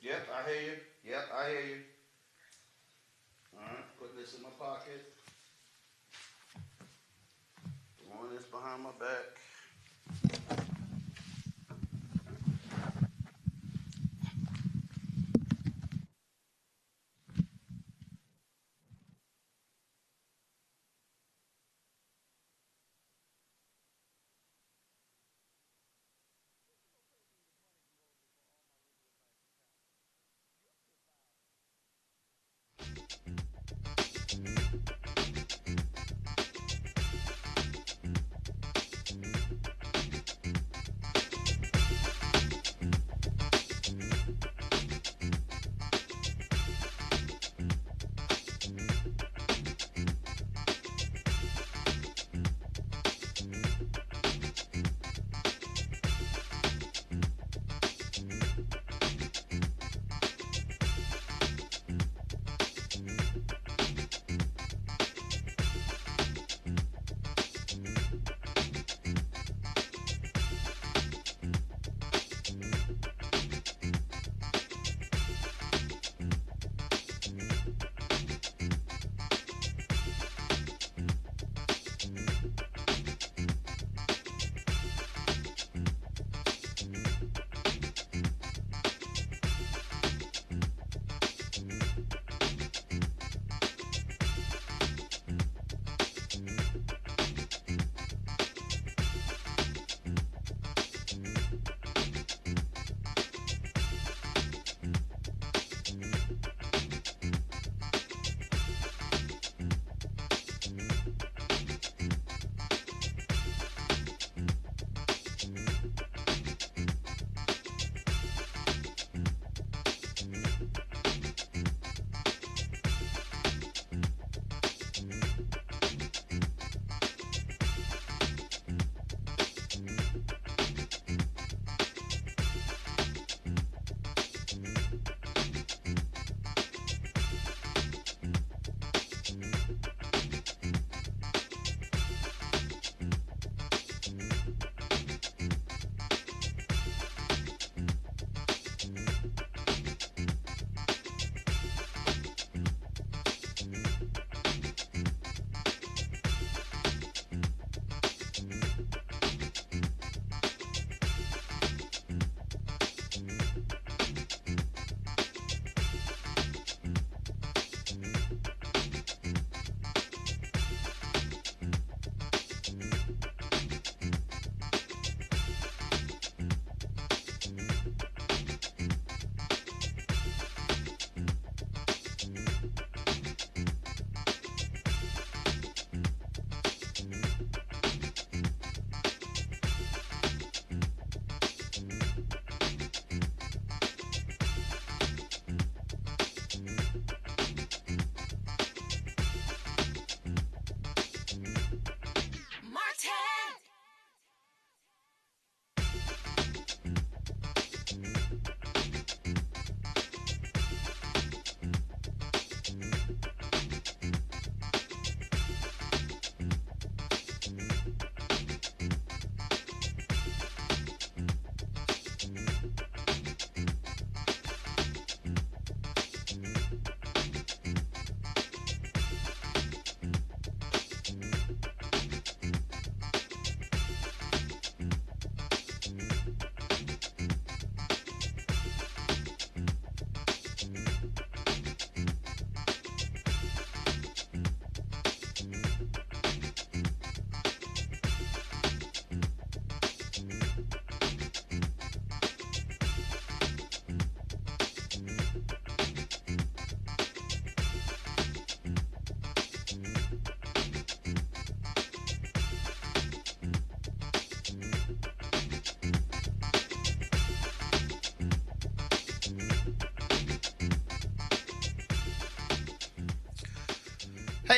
Yep, I hear you. Yep, I hear you. All right, put this in my pocket. Throwing this behind my back.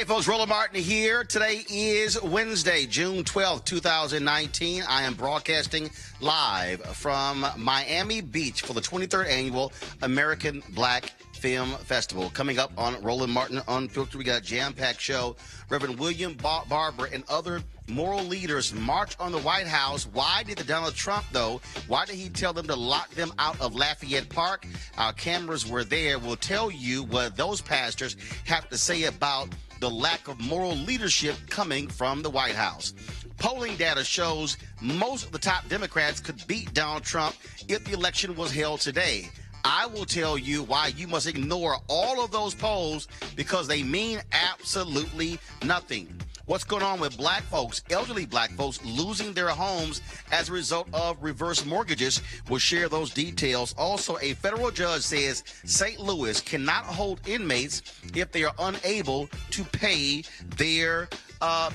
Hey, folks, Roland Martin here. Today is Wednesday, June 12th, 2019. I am broadcasting live from Miami Beach for the 23rd Annual American Black Film Festival. Coming up on Roland Martin Unfiltered, we got a jam-packed show. Reverend William Barber and other moral leaders march on the White House. Why did Donald Trump, though? Why did he tell them to lock them out of Lafayette Park? Our cameras were there. We'll tell you what those pastors have to say about the lack of moral leadership coming from the White House. Polling data shows most of the top Democrats could beat Donald Trump if the election was held today. I will tell you why you must ignore all of those polls because they mean absolutely nothing. What's going on with black folks, elderly black folks, losing their homes as a result of reverse mortgages? We'll share those details. Also, a federal judge says St. Louis cannot hold inmates if they are unable to pay their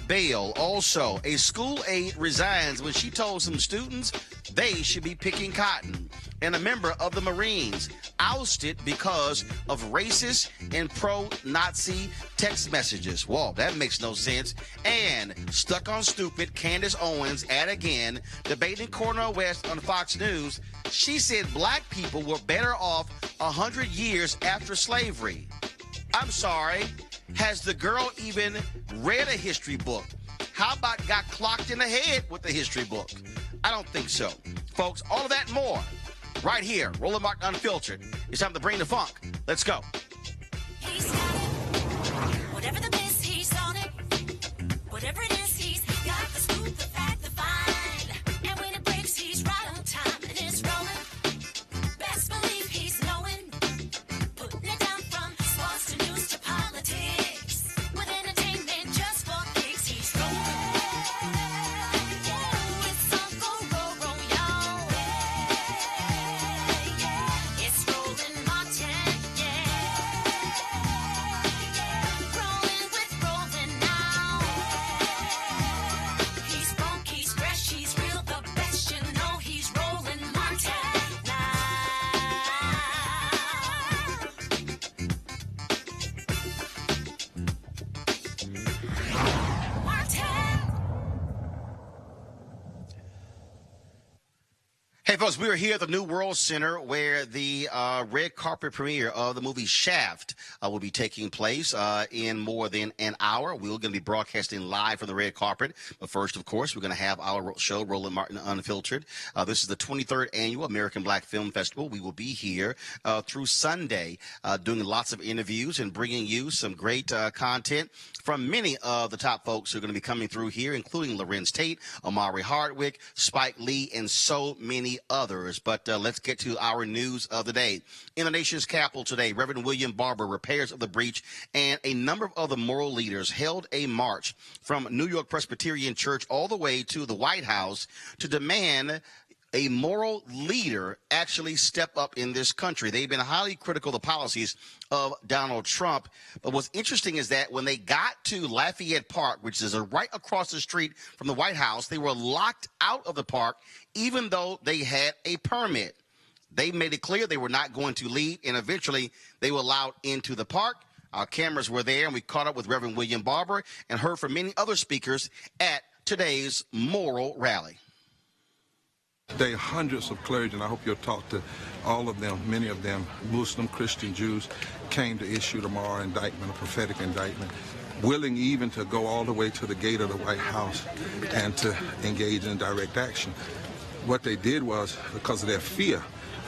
bail. Also, a school aide resigns when she told some students they should be picking cotton. And a member of the Marines ousted because of racist and pro-Nazi text messages. Whoa, that makes no sense. And stuck on stupid, Candace Owens at again, debating Cornel West on Fox News. She said black people were better off 100 years after slavery. I'm sorry. Has the girl even read a history book? How about got clocked in the head with the history book? I don't think so. Folks, all of that and more right here, Roland Martin Unfiltered. It's time to bring the funk. Let's go. He's got it. Whatever the miss, he's on it. Whatever it is, he's got the scoop, the fact, the find. And when it breaks, he's right on time and it's rolling. Best believe he's knowing. Putting it down from sports to news to politics. With entertainment just for kicks, he's rolling. Yeah, it's Uncle Roro, y'all. Yeah, it's Roland Martin, yeah. Rolling with Roland now. He's funk, he's fresh, he's real, the best, you know he's Roland Martin now. Martin. Hey, folks, we are here at the New World Center where the red carpet premiere of the movie Shaft will be taking place in more than an hour. We're going to be broadcasting live from the red carpet. But first, of course, we're going to have our show, Roland Martin Unfiltered. This is the 23rd Annual American Black Film Festival. We will be here through Sunday doing lots of interviews and bringing you some great content from many of the top folks who are going to be coming through here, including Lorenz Tate, Omari Hardwick, Spike Lee, and so many others. But let's get to our news of the day. In the nation's capital today, Reverend William Barber, repairs of the breach, and a number of other moral leaders held a march from New York Presbyterian Church all the way to the White House to demand a moral leader actually step up in this country. They've been highly critical of the policies of Donald Trump. But what's interesting is that when they got to Lafayette Park, which is right across the street from the White House, they were locked out of the park, even though they had a permit. They made it clear they were not going to leave, and eventually they were allowed into the park. Our cameras were there, and we caught up with Reverend William Barber and heard from many other speakers at today's moral rally. There are hundreds of clergy, and I hope you'll talk to all of them. Many of them, Muslim, Christian, Jews, came to issue the moral indictment, a prophetic indictment, willing even to go all the way to the gate of the White House and to engage in direct action. What they did was, because of their fear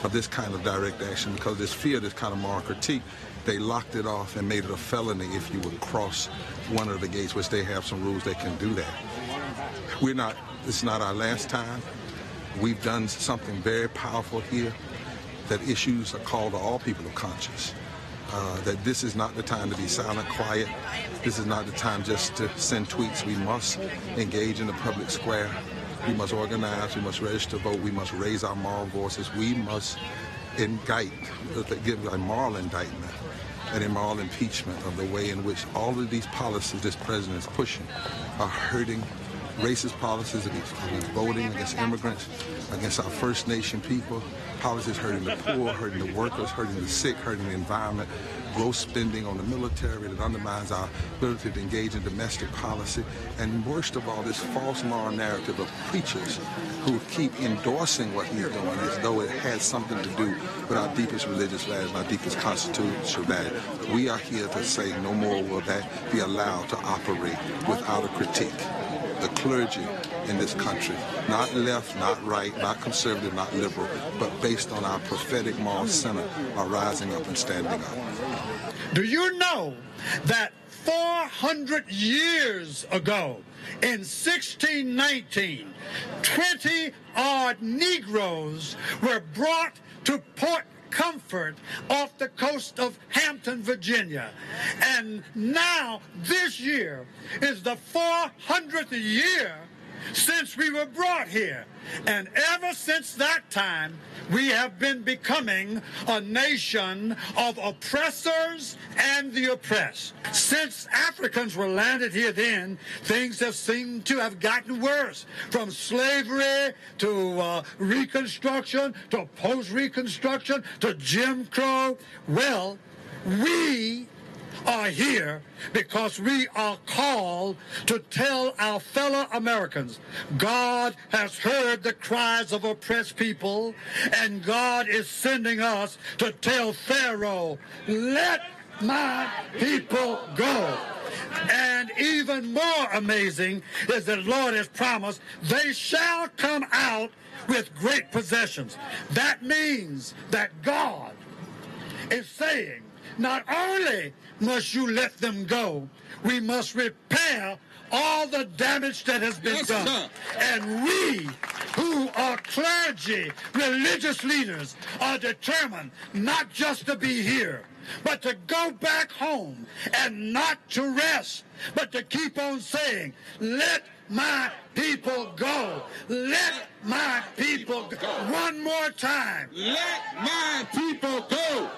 of this kind of direct action, because of this fear of this kind of moral critique, they locked it off and made it a felony if you would cross one of the gates, which they have some rules they can do that. It's not our last time. We've done something very powerful here, that issues are called to all people of conscience, that this is not the time to be silent, quiet. This is not the time just to send tweets. We must engage in the public square. We must organize. We must register to vote. We must raise our moral voices. We must indict, give a moral indictment and a moral impeachment of the way in which all of these policies this president is pushing are hurting. Racist policies against voting, against immigrants, against our First Nation people, policies hurting the poor, hurting the workers, hurting the sick, hurting the environment, gross spending on the military that undermines our ability to engage in domestic policy, and worst of all, this false moral narrative of preachers who keep endorsing what he's doing as though it has something to do with our deepest religious values, our deepest constitutional values. We are here to say no more will that be allowed to operate without a critique. The clergy in this country, not left, not right, not conservative, not liberal, but based on our prophetic moral center, are rising up and standing up. Do you know that 400 years ago, in 1619, 20-odd Negroes were brought to Port Comfort off the coast of Hampton, Virginia. And now, this year, is the 400th year since we were brought here. And ever since that time, we have been becoming a nation of oppressors and the oppressed. Since Africans were landed here then, things have seemed to have gotten worse. From slavery to Reconstruction to post-Reconstruction to Jim Crow. Well, we are here because we are called to tell our fellow Americans God has heard the cries of oppressed people, and God is sending us to tell Pharaoh, let my people go. And even more amazing is that the Lord has promised they shall come out with great possessions. That means that God is saying, not only must you let them go, we must repair all the damage that has been done. Sir. And we, who are clergy, religious leaders, are determined not just to be here, but to go back home and not to rest, but to keep on saying, let my people go. Let my people go. One more time. Let my people go.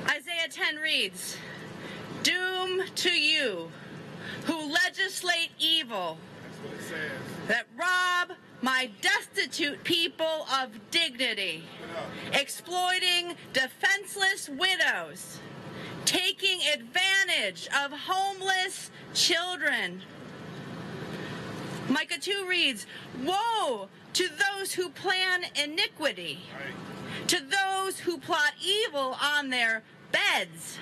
Isaiah 10 reads, doom to you who legislate evil, that rob my destitute people of dignity, exploiting defenseless widows, taking advantage of homeless children. Micah 2 reads, woe to those who plan iniquity, to those who plot evil on their beds.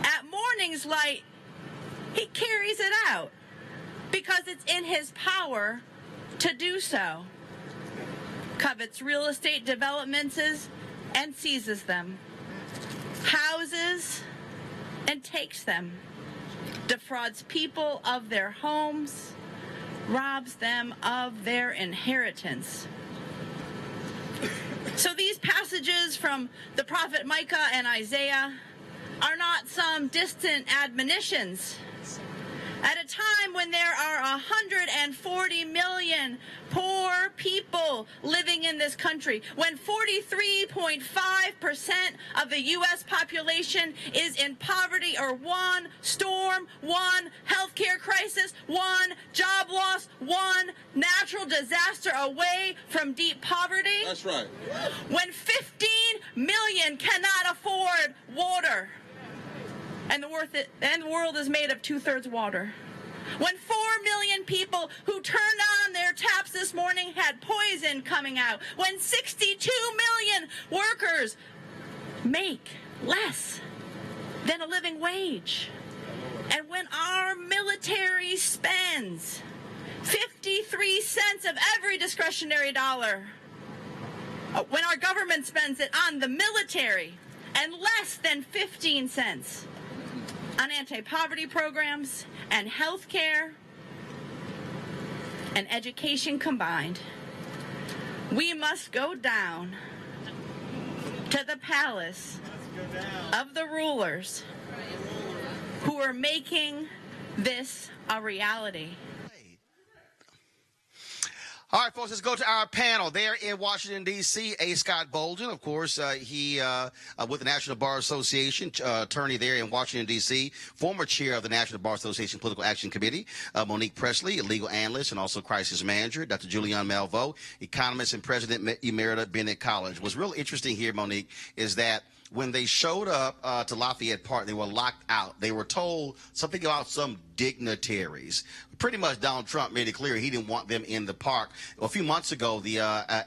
At morning's light, he carries it out because it's in his power to do so. Covets real estate developments and seizes them, houses and takes them, defrauds people of their homes, robs them of their inheritance. So these passages from the prophet Micah and Isaiah are not some distant admonitions. At a time when there are 140 million poor people living in this country, when 43.5% of the U.S. population is in poverty or one storm, one healthcare crisis, one job loss, one natural disaster away from deep poverty. That's right. When 15 million cannot afford water. And the world is made of 2/3 water. When 4 million people who turned on their taps this morning had poison coming out. When 62 million workers make less than a living wage. And when our military spends 53 cents of every discretionary dollar, when our government spends it on the military and less than 15 cents on anti-poverty programs and health care and education combined, we must go down to the palace of the rulers who are making this a reality. All right, folks, let's go to our panel. There in Washington, D.C., A. Scott Bolden, of course, he with the National Bar Association, attorney there in Washington, D.C., former chair of the National Bar Association Political Action Committee, Monique Presley, a legal analyst and also crisis manager, Dr. Julian Malveaux, economist and president emerita, Bennett College. What's real interesting here, Monique, is that when they showed up to Lafayette Park, they were locked out. They were told something about some dignitaries. Pretty much Donald Trump made it clear he didn't want them in the park. A few months ago, the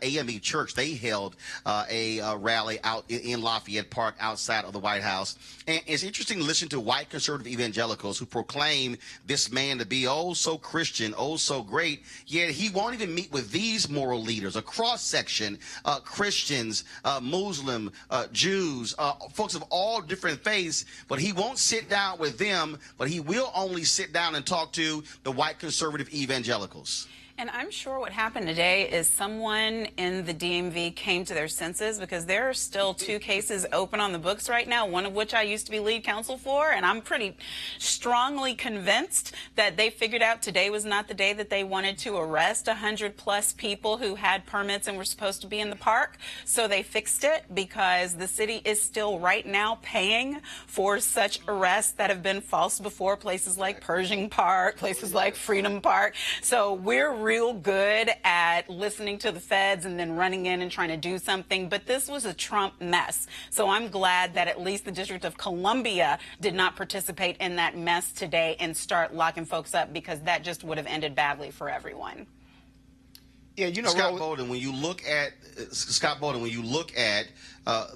AME Church, they held a rally out in Lafayette Park outside of the White House. And it's interesting to listen to white conservative evangelicals who proclaim this man to be oh so Christian, oh so great, yet he won't even meet with these moral leaders, a cross-section, Christians, Muslim, Jews, folks of all different faiths, but he won't sit down with them, but he will only sit down and talk to the white conservative evangelicals. And I'm sure what happened today is someone in the DMV came to their senses, because there are still 2 cases open on the books right now, one of which I used to be lead counsel for, and I'm pretty strongly convinced that they figured out today was not the day that they wanted to arrest 100+ people who had permits and were supposed to be in the park. So they fixed it, because the city is still right now paying for such arrests that have been false before, places like Pershing Park, places like Freedom Park. So we're real good at listening to the feds and then running in and trying to do something, but this was a Trump mess. So I'm glad that at least the District of Columbia did not participate in that mess today and start locking folks up, because that just would have ended badly for everyone. Yeah, you know, Scott Bolden, when you look at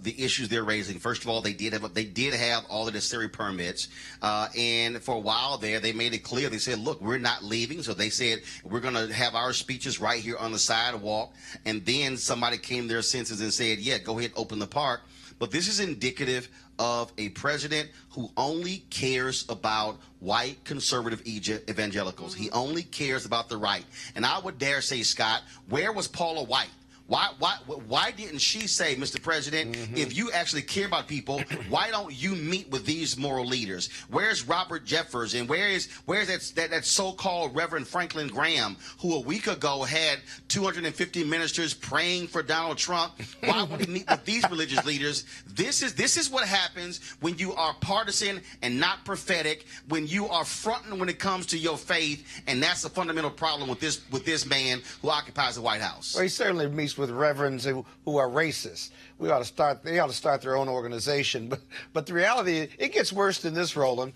the issues they're raising, first of all, they did have all the necessary permits, and for a while there, they made it clear. They said, "Look, we're not leaving." So they said, "We're going to have our speeches right here on the sidewalk." And then somebody came to their senses and said, "Yeah, go ahead, open the park." But this is indicative of a president who only cares about white conservative evangelicals. He only cares about the right. And I would dare say, Scott, where was Paula White? Why didn't she say, Mr. President, if you actually care about people, why don't you meet with these moral leaders? Where's Robert Jeffers, and where's that so-called Reverend Franklin Graham, who a week ago had 250 ministers praying for Donald Trump? Why would he meet with these religious leaders? This is what happens when you are partisan and not prophetic, when you are fronting when it comes to your faith, and that's the fundamental problem with this man who occupies the White House. Well, he certainly meets with reverends who are racist. They ought to start their own organization. But the reality is, it gets worse than this, Roland.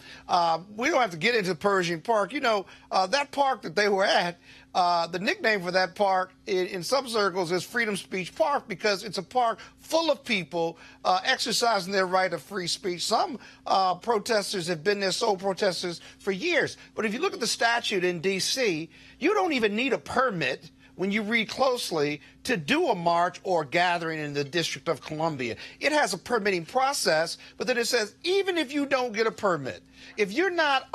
We don't have to get into Pershing Park. You know, that park that they were at, the nickname for that park in some circles is Freedom Speech Park, because it's a park full of people exercising their right of free speech. Some protesters have been there, sole protesters, for years. But if you look at the statute in D.C., you don't even need a permit, when you read closely, to do a march or gathering in the District of Columbia. It has a permitting process, but then it says, even if you don't get a permit, if you're not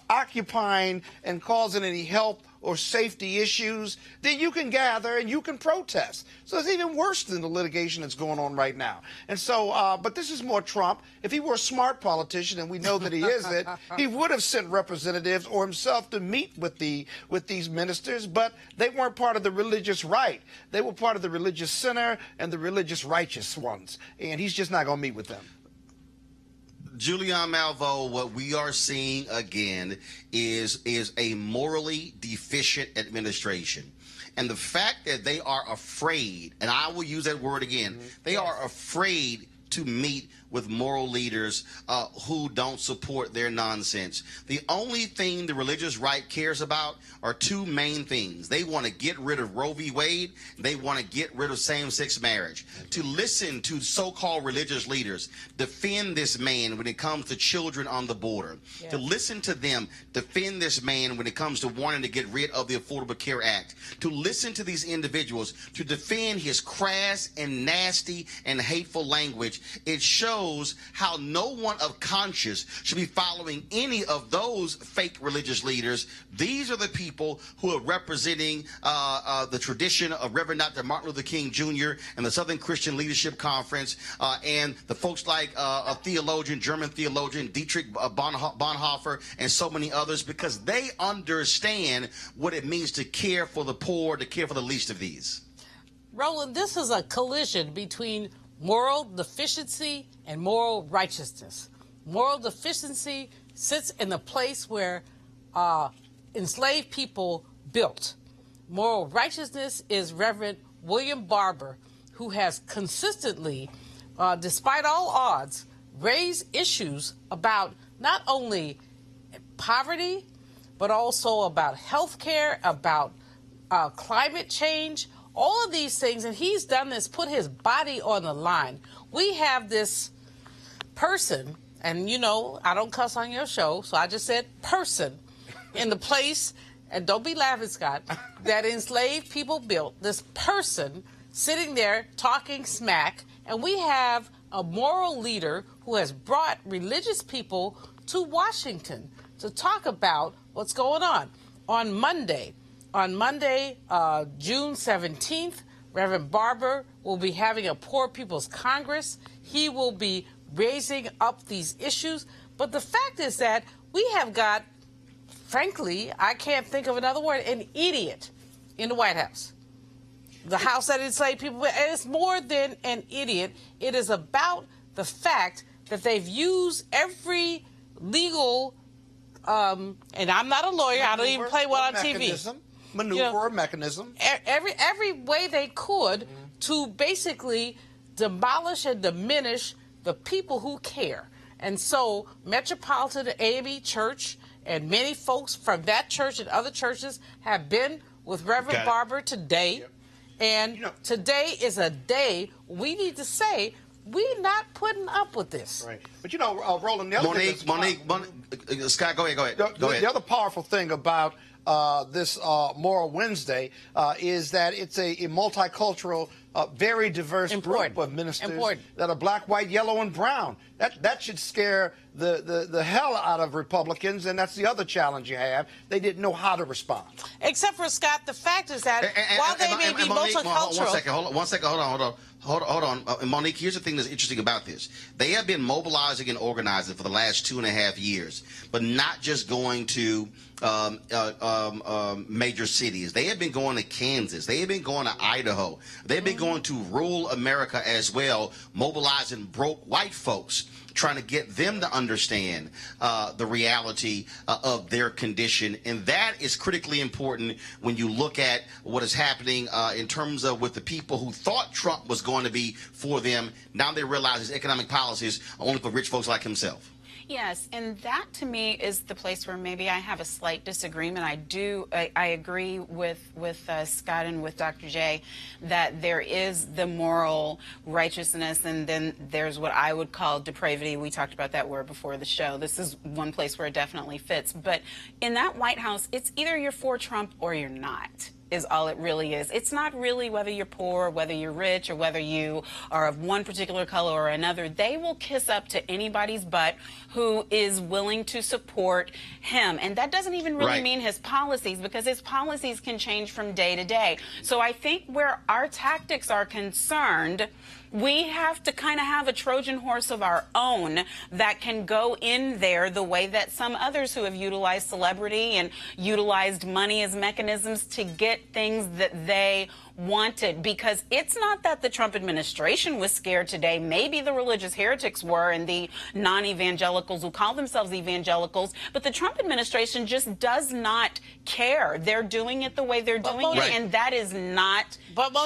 occupying and causing any health or safety issues, then you can gather and you can protest. So it's even worse than the litigation that's going on right now. And so, but this is more Trump. If he were a smart politician, and we know that he isn't, he would have sent representatives or himself to meet with these ministers, but they weren't part of the religious right. They were part of the religious center and the religious righteous ones, and he's just not going to meet with them. Julian Malveaux, what we are seeing again is a morally deficient administration. And the fact that they are afraid, and I will use that word again, they are afraid to meet with moral leaders who don't support their nonsense. The only thing the religious right cares about are 2 main things. They want to get rid of Roe v. Wade. They want to get rid of same-sex marriage. To listen to so-called religious leaders defend this man when it comes to children on the border. Yeah. To listen to them defend this man when it comes to wanting to get rid of the Affordable Care Act. To listen to these individuals to defend his crass and nasty and hateful language. It shows how no one of conscience should be following any of those fake religious leaders. These are the people who are representing the tradition of Reverend Dr. Martin Luther King Jr. and the Southern Christian Leadership Conference, and the folks like a theologian, German theologian, Dietrich Bonhoeffer, and so many others, because they understand what it means to care for the poor, to care for the least of these. Roland, this is a collision between moral deficiency and moral righteousness. Moral deficiency sits in the place where enslaved people built. Moral righteousness is Reverend William Barber, who has consistently despite all odds, raise issues about not only poverty, but also about health care, about climate change, all of these things. And he's done this, put his body on the line. We have this person, and you know, I don't cuss on your show, so I just said person, in the place, and don't be laughing, Scott, that enslaved people built. This person sitting there talking smack, and we have a moral leader who has brought religious people to Washington to talk about what's going on. On Monday, June 17th, Rev Barber will be having a Poor People's Congress. He will be raising up these issues. But the fact is that we have got, frankly, I can't think of another word, an idiot in the White House. The house that enslaved people. And it's more than an idiot. It is about the fact that they've used every legal, and I'm not a lawyer, I don't even play well on TV. Maneuver or mechanism. Every way they could to basically demolish and diminish the people who care. And so Metropolitan AME Church and many folks from that church and other churches have been with Reverend Barber today. Yep. And today is a day we need to say we're not putting up with this. Right. But you know, Roland, the other Monique, Scott, go ahead. The other powerful thing about this Moral Wednesday is that it's a multicultural, very diverse group of ministers that are black, white, yellow, and brown. That should scare the hell out of Republicans, and that's the other challenge you have. They didn't know how to respond. Except for, Scott, the fact is that while they may be multicultural... One second, hold on. Monique, here's the thing that's interesting about this. They have been mobilizing and organizing for the last 2.5 years, but not just going to major cities. They have been going to Kansas. They have been going to Idaho. They've been going to rural America as well, mobilizing broke white folks, trying to get them to understand the reality of their condition. And that is critically important when you look at what is happening in terms of with the people who thought Trump was going to be for them. Now they realize his economic policies are only for rich folks like himself. Yes, and that to me is the place where maybe I have a slight disagreement. I agree with Scott and with Dr. J that there is the moral righteousness, and then there's what I would call depravity. We talked about that word before the show. This is one place where it definitely fits. But in that White House, it's either you're for Trump or you're not, is all it really is. It's not really whether you're poor, whether you're rich, or whether you are of one particular color or another. They will kiss up to anybody's butt who is willing to support him. And that doesn't even really mean his policies, because his policies can change from day to day. So I think where our tactics are concerned, we have to kind of have a Trojan horse of our own that can go in there the way that some others who have utilized celebrity and utilized money as mechanisms to get things that they wanted. Because it's not that the Trump administration was scared today. Maybe the religious heretics were, and the non-evangelicals who call themselves evangelicals, but the Trump administration just does not care. They're doing it the way they're doing it, and that is not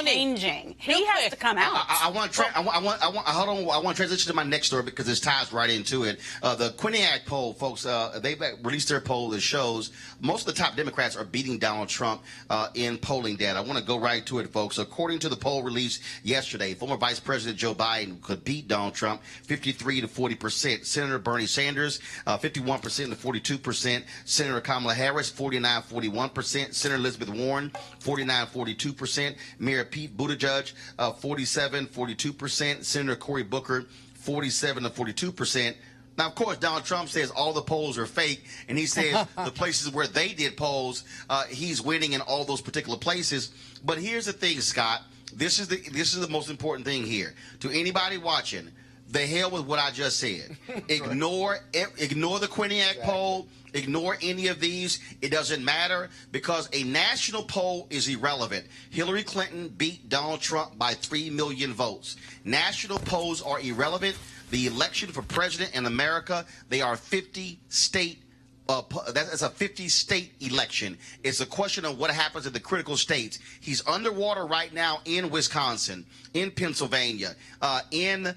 changing. He has to come out. I want to transition to my next story because this ties right into it. The Quinnipiac poll, folks, they released their poll that shows most of the top Democrats are beating Donald Trump in polling data. I want to go right to it, folks. According to the poll released yesterday, former Vice President Joe Biden could beat Donald Trump 53 to 40%. Senator Bernie Sanders, 51% to 42%. Senator Kamala Harris, 49-41%. Senator Elizabeth Warren, 49-42%. Mayor Pete Buttigieg, 47-42%. Senator Cory Booker, 47 to 42%. Now, of course, Donald Trump says all the polls are fake, and he says the places where they did polls, he's winning in all those particular places. But here's the thing, Scott. This is the most important thing here. To anybody watching, the hell with what I just said. Ignore the Quinnipiac poll. Ignore any of these. It doesn't matter because a national poll is irrelevant. Hillary Clinton beat Donald Trump by 3 million votes. National polls are irrelevant. The election for president in America, they are 50-state that's a 50-state election. It's a question of what happens at the critical states. He's underwater right now in Wisconsin, in Pennsylvania, in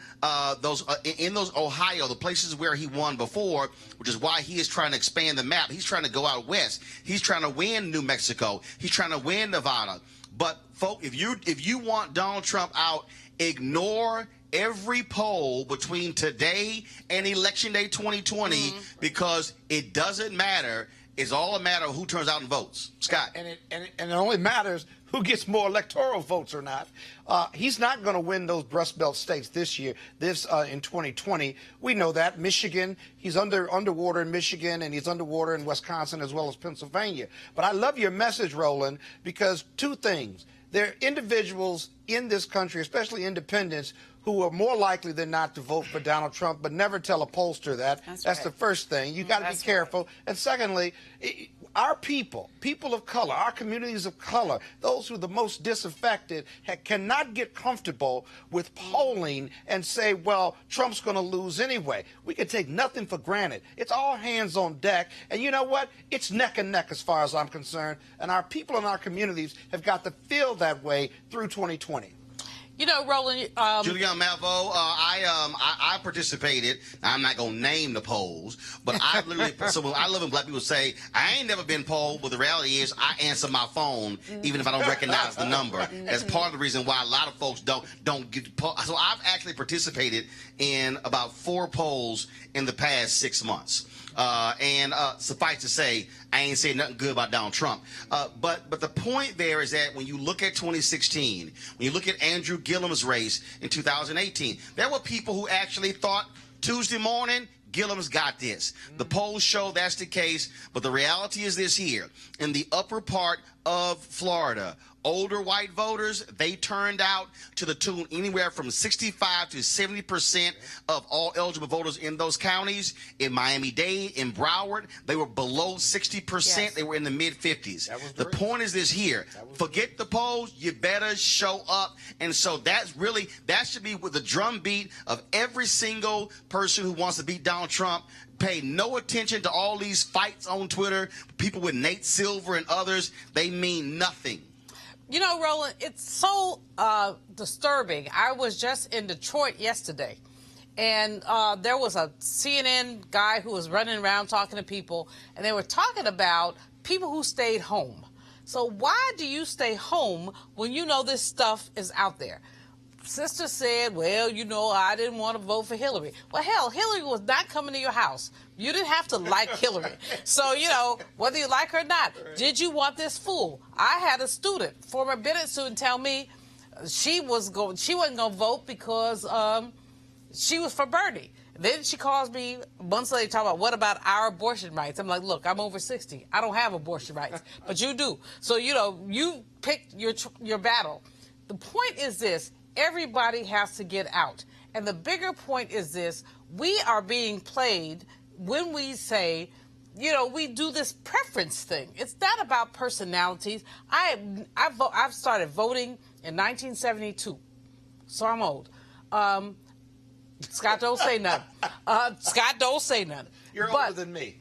those Ohio, the places where he won before, which is why he is trying to expand the map. He's trying to go out west. He's trying to win New Mexico. He's trying to win Nevada. But folks, if you want Donald Trump out, ignore every poll between today and Election Day 2020 because it doesn't matter. It's all a matter of who turns out and votes. Scott. And it only matters who gets more electoral votes or not. He's not going to win those Rust Belt states this year, in 2020. We know that. Michigan, he's underwater in Michigan, and he's underwater in Wisconsin as well as Pennsylvania. But I love your message, Roland, because two things. There are individuals in this country, especially independents, who are more likely than not to vote for Donald Trump, but never tell a pollster that. That's right. The first thing. You got to be careful. Right. And secondly, our people of color, our communities of color, those who are the most disaffected, cannot get comfortable with polling and say, well, Trump's going to lose anyway. We can take nothing for granted. It's all hands on deck. And you know what? It's neck and neck as far as I'm concerned. And our people in our communities have got to feel that way through 2020. You know, Roland. Julian Malvo, I participated. I'm not gonna name the polls, but I literally. So I love when black people say I ain't never been polled, but the reality is I answer my phone even if I don't recognize the number. That's part of the reason why a lot of folks don't get polled. So I've actually participated in about 4 polls in the past 6 months. And suffice to say, I ain't saying nothing good about Donald Trump. But the point there is that when you look at 2016, when you look at Andrew Gillum's race in 2018, there were people who actually thought Tuesday morning, Gillum's got this. The polls show that's the case, but the reality is this here. In the upper part of Florida, older white voters, they turned out to the tune anywhere from 65 to 70% of all eligible voters in those counties. In Miami-Dade, in Broward, they were below 60%. Yes. They were in the mid-50s. The point is this here. Forget the polls. You better show up. And so that should be with the drumbeat of every single person who wants to beat Donald Trump. Pay no attention to all these fights on Twitter, people with Nate Silver and others. They mean nothing. You know, Roland, it's so disturbing. I was just in Detroit yesterday, and there was a CNN guy who was running around talking to people, and they were talking about people who stayed home. So why do you stay home when you know this stuff is out there? Sister said, well, you know, I didn't want to vote for Hillary. Well, hell, Hillary was not coming to your house. You didn't have to like Hillary. So, you know, whether you like her or not, did you want this fool? I had a student, former Bennett student, tell me she wasn't going to vote because she was for Bernie. Then she calls me months later talking about what about our abortion rights. I'm like, look, I'm over 60. I don't have abortion rights, but you do. So, you know, you picked your battle. The point is this. Everybody has to get out. And the bigger point is this. We are being played when we say, you know, we do this preference thing. It's not about personalities. I've started voting in 1972, so I'm old. Scott, don't say nothing. Scott, don't say nothing. You're older than me.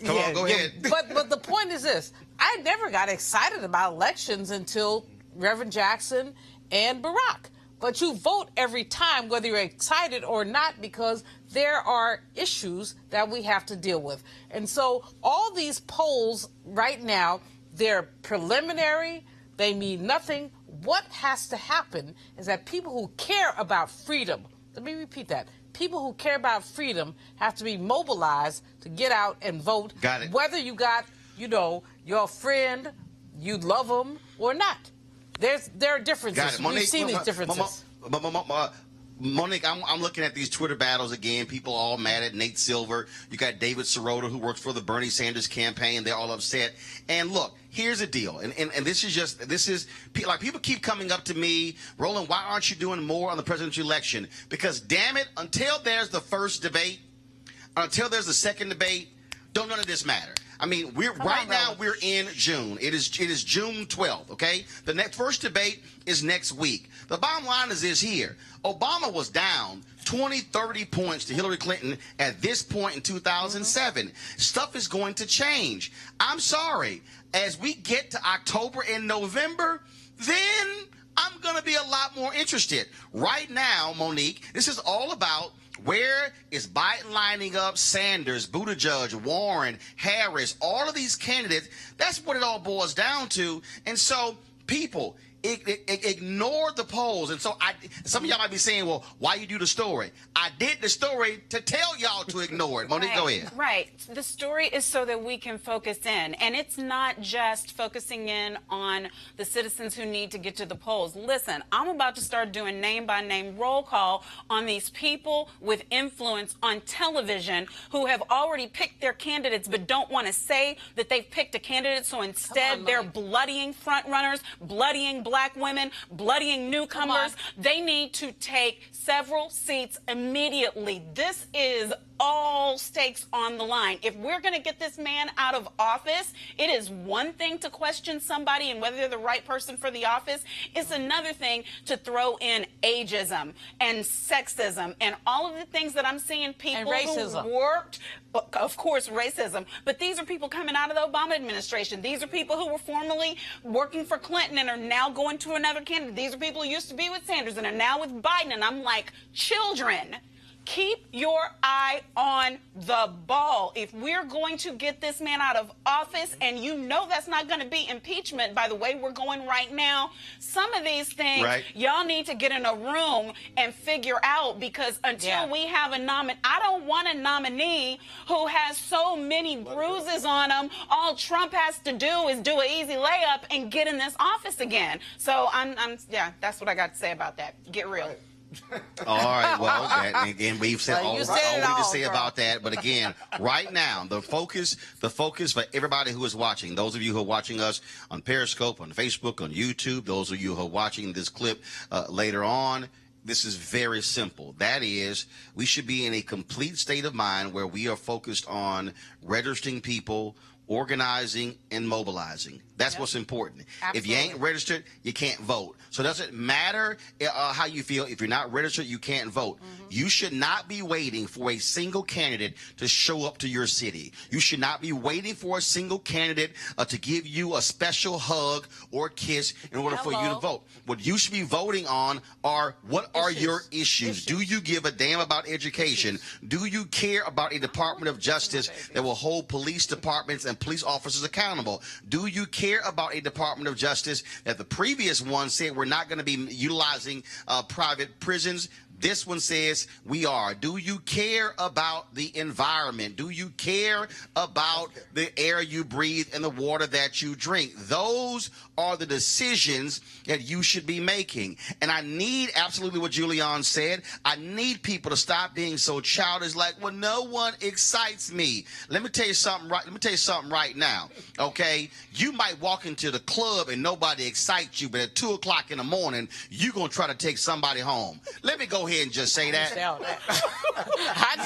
Come on, go ahead. But the point is this. I never got excited about elections until Reverend Jackson and Barack. But you vote every time, whether you're excited or not, because there are issues that we have to deal with. And so all these polls right now, they're preliminary. They mean nothing. What has to happen is that people who care about freedom, let me repeat that, people who care about freedom have to be mobilized to get out and vote. Got it. Whether you got, you know, your friend, you love them or not. There are differences. We've seen these differences. Monique, I'm looking at these Twitter battles again. People all mad at Nate Silver. You got David Sirota, who works for the Bernie Sanders campaign. They're all upset. And look, here's the deal. And this is like people keep coming up to me, Roland, why aren't you doing more on the presidential election? Because damn it, until there's the first debate, until there's the second debate, don't none of this matter. I mean, we're in June. It is June 12th, okay? The first debate is next week. The bottom line is this here. Obama was down 20, 30 points to Hillary Clinton at this point in 2007. Stuff is going to change. I'm sorry. As we get to October and November, then I'm going to be a lot more interested. Right now, Monique, this is all about where is Biden lining up Sanders, Buttigieg, Warren, Harris, all of these candidates. That's what it all boils down to. And so people ignore the polls. And so some of y'all might be saying, well, why you do the story? I did the story to tell y'all to ignore it. Monique, go ahead. Right. The story is so that we can focus in. And it's not just focusing in on the citizens who need to get to the polls. Listen, I'm about to start doing name-by-name roll call on these people with influence on television who have already picked their candidates but don't want to say that they've picked a candidate. So instead, they're bloodying front runners, bloodying black women, bloodying newcomers. They need to take several seats immediately. This is all stakes on the line. If we're going to get this man out of office, it is one thing to question somebody and whether they're the right person for the office. It's another thing to throw in ageism and sexism and all of the things that I'm seeing people who worked, of course, racism, but these are people coming out of the Obama administration. These are people who were formerly working for Clinton and are now going to another candidate. These are people who used to be with Sanders and are now with Biden. And I'm like, children, keep your eye on the ball. If we're going to get this man out of office, and you know that's not going to be impeachment, by the way we're going right now, some of these things y'all need to get in a room and figure out, because until we have a I don't want a nominee who has so many bruises on him. All Trump has to do is do an easy layup and get in this office again. So yeah, that's what I got to say about that. Get real. All right, well, again, we've said all we can say about that. But again, right now, the focus for everybody who is watching, those of you who are watching us on Periscope, on Facebook, on YouTube, those of you who are watching this clip later on, this is very simple. That is, we should be in a complete state of mind where we are focused on registering people, organizing, and mobilizing. That's what's important. Absolutely. If you ain't registered, you can't vote. So it doesn't matter how you feel. If you're not registered, you can't vote. You should not be waiting for a single candidate to show up to your city. You should not be waiting for a single candidate to give you a special hug or kiss in order for you to vote. What you should be voting on are what are your issues. Do you give a damn about education? Do you care about a Department of Justice that will hold police departments and police officers accountable? Do you care about a Department of Justice that the previous one said we're not going to be utilizing private prisons? This one says we are. Do you care about the environment? Do you care about the air you breathe and the water that you drink? Those are the decisions that you should be making. And I need absolutely what Julian said. I need people to stop being so childish, like, well, no one excites me. Let me tell you something right now. Okay, you might walk into the club and nobody excites you, but at 2 o'clock in the morning, you're gonna try to take somebody home. Let me go ahead and just say that. I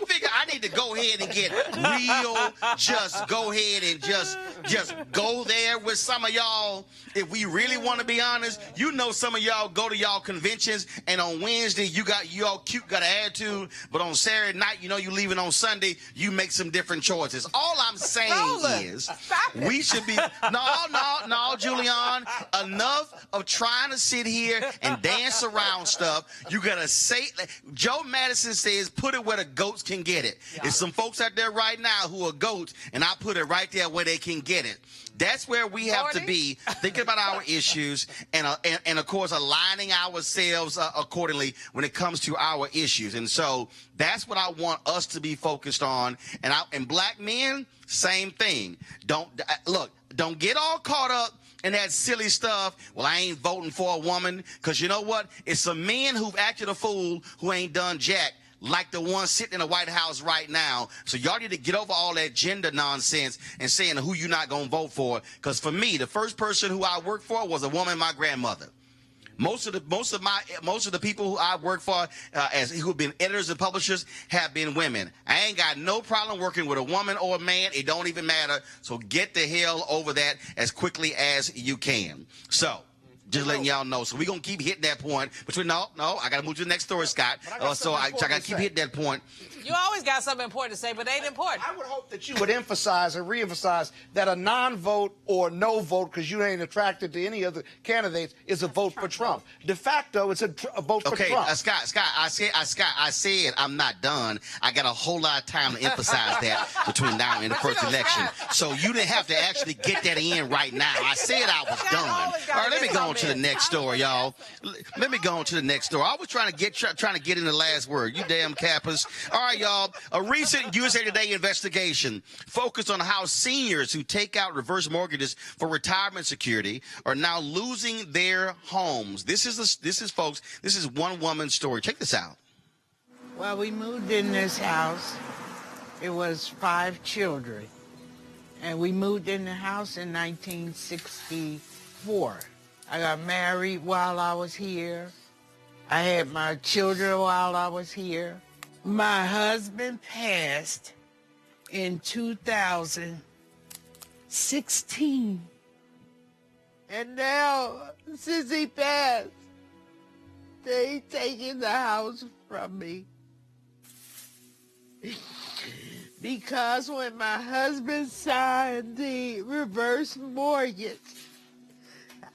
figure I need to go ahead and get real. Just go ahead and just go there with some of y'all. If we really want to be honest, you know, some of y'all go to y'all conventions, and on Wednesday you all cute, got an attitude, but on Saturday night, you know, you leaving on Sunday, you make some different choices. All I'm saying is we should be no, Julian, enough of trying to sit here and dance around stuff. You gotta say, Joe Madison says, put it where the goats can get it. There's some folks out there right now who are goats, and I put it right there where they can get it. That's where we have to be, thinking about our issues and of course aligning ourselves accordingly when it comes to our issues. And so that's what I want us to be focused on. And black men, same thing. Don't get all caught up in that silly stuff. Well, I ain't voting for a woman, because you know what? It's some men who've acted a fool who ain't done jack, like the one sitting in the White House right now. So y'all need to get over all that gender nonsense and saying who you're not going to vote for. Because for me, the first person who I worked for was a woman, my grandmother. Most of the people who I work for, who have been editors and publishers, have been women. I ain't got no problem working with a woman or a man. It don't even matter. So get the hell over that as quickly as you can. So Just letting y'all know. So we're going to keep hitting that point. But no, I got to move to the next story, Scott. So I got to keep hitting that point. You always got something important to say, but it ain't important. I would hope that you would emphasize or re-emphasize that a non-vote or no vote, because you ain't attracted to any other candidates, is a vote for Trump. De facto, it's a vote for Trump. Scott, I said I'm not done. I got a whole lot of time to emphasize that between now and the first election. So you didn't have to actually get that in right now. I said I was done. All right, let me go on to the next story, y'all. Let me go on to the next story. I was trying to get in the last word. You damn cappers. All right, y'all. A recent USA Today investigation focused on how seniors who take out reverse mortgages for retirement security are now losing their homes. This is folks. This is one woman's story. Check this out. Well, we moved in this house. It was 5 children. And we moved in the house in 1964. I got married while I was here. I had my children while I was here. My husband passed in 2016. And now, since he passed, they taking the house from me. Because when my husband signed the reverse mortgage,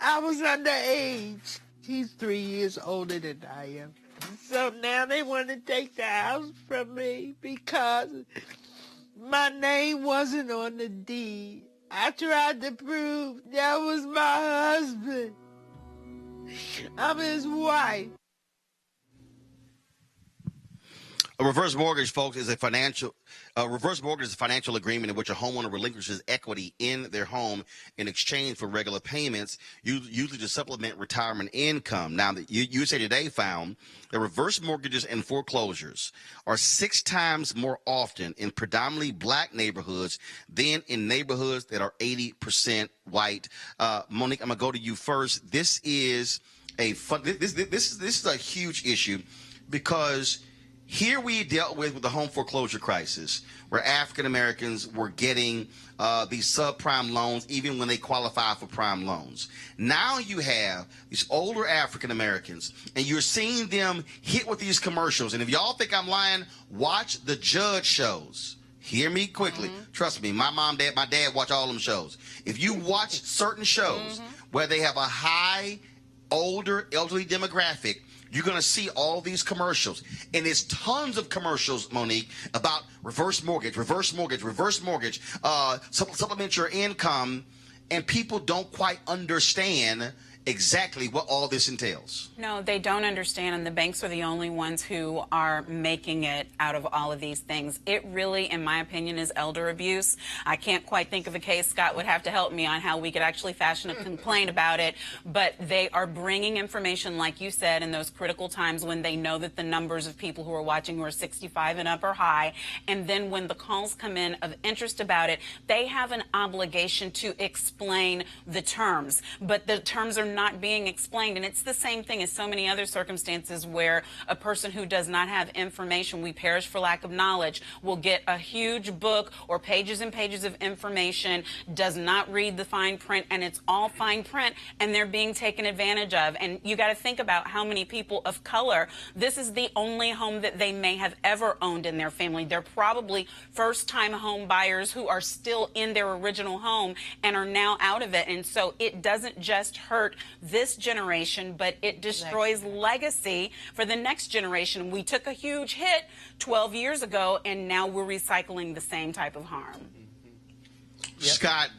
I was underage. He's 3 years older than I am. So now they want to take the house from me because my name wasn't on the deed. I tried to prove that was my husband. I'm his wife. A reverse mortgage, folks, is a financial agreement in which a homeowner relinquishes equity in their home in exchange for regular payments, usually to supplement retirement income. Now, the USA Today found that reverse mortgages and foreclosures are 6 times more often in predominantly black neighborhoods than in neighborhoods that are 80% white. Monique, I'm gonna go to you first. This is this is a huge issue because here we dealt with the home foreclosure crisis, where African Americans were getting these subprime loans even when they qualify for prime loans. Now you have these older African Americans, and you're seeing them hit with these commercials. And if y'all think I'm lying, watch the Judge shows. Hear me quickly. Trust me, my mom, my dad watch all them shows. If you watch certain shows where they have a high, older, elderly demographic, you're going to see all these commercials. And there's tons of commercials, Monique, about reverse mortgage, supplement your income. And people don't quite understand exactly what all this entails. No, they don't understand, and the banks are the only ones who are making it out of all of these things. It really, in my opinion, is elder abuse. I can't quite think of a case. Scott would have to help me on how we could actually fashion a complaint about it, but they are bringing information, like you said, in those critical times when they know that the numbers of people who are watching who are 65 and up are high, and then when the calls come in of interest about it, they have an obligation to explain the terms, but the terms are not being explained. And it's the same thing as so many other circumstances where a person who does not have information, we perish for lack of knowledge, will get a huge book or pages and pages of information, does not read the fine print, and it's all fine print, and they're being taken advantage of. And you got to think about how many people of color, this is the only home that they may have ever owned in their family. They're probably first-time home buyers who are still in their original home and are now out of it. And so it doesn't just hurt this generation, but it destroys legacy for the next generation. We took a huge hit 12 years ago, and now we're recycling the same type of harm. Yep. Scott,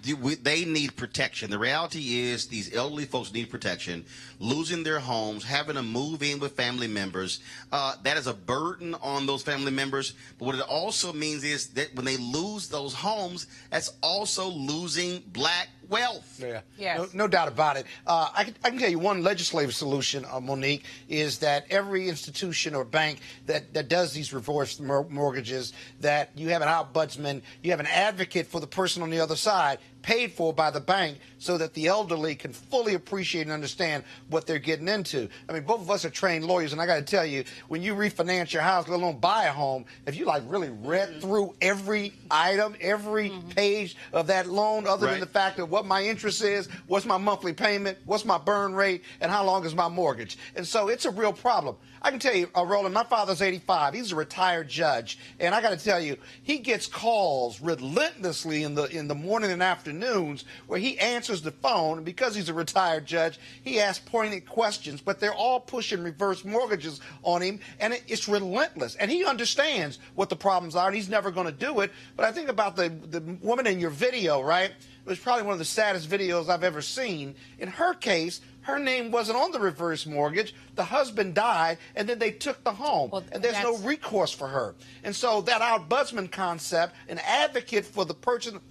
they need protection. The reality is these elderly folks need protection. Losing their homes, having to move in with family members, that is a burden on those family members. But what it also means is that when they lose those homes, that's also losing black wealth. Yeah, yes. No doubt about it. I can tell you one legislative solution, Monique, is that every institution or bank that does these reverse mortgages, that you have an ombudsman, you have an advocate for the person on the other side paid for by the bank so that the elderly can fully appreciate and understand what they're getting into. I mean, both of us are trained lawyers, and I got to tell you, when you refinance your house, let alone buy a home, if you like really read through every item, every page of that loan, other than the fact of what my interest is, what's my monthly payment, what's my burn rate, and how long is my mortgage. And so it's a real problem. I can tell you, Roland, my father's 85. He's a retired judge. And I got to tell you, he gets calls relentlessly in the morning and afternoons where he answers the phone. And because he's a retired judge, he asks pointed questions. But they're all pushing reverse mortgages on him. And it's relentless. And he understands what the problems are, and he's never going to do it. But I think about the woman in your video, right? It was probably one of the saddest videos I've ever seen. In her case, her name wasn't on the reverse mortgage. The husband died, and then they took the home. Well, and there's no recourse for her. And so that ombudsman concept, an advocate for the person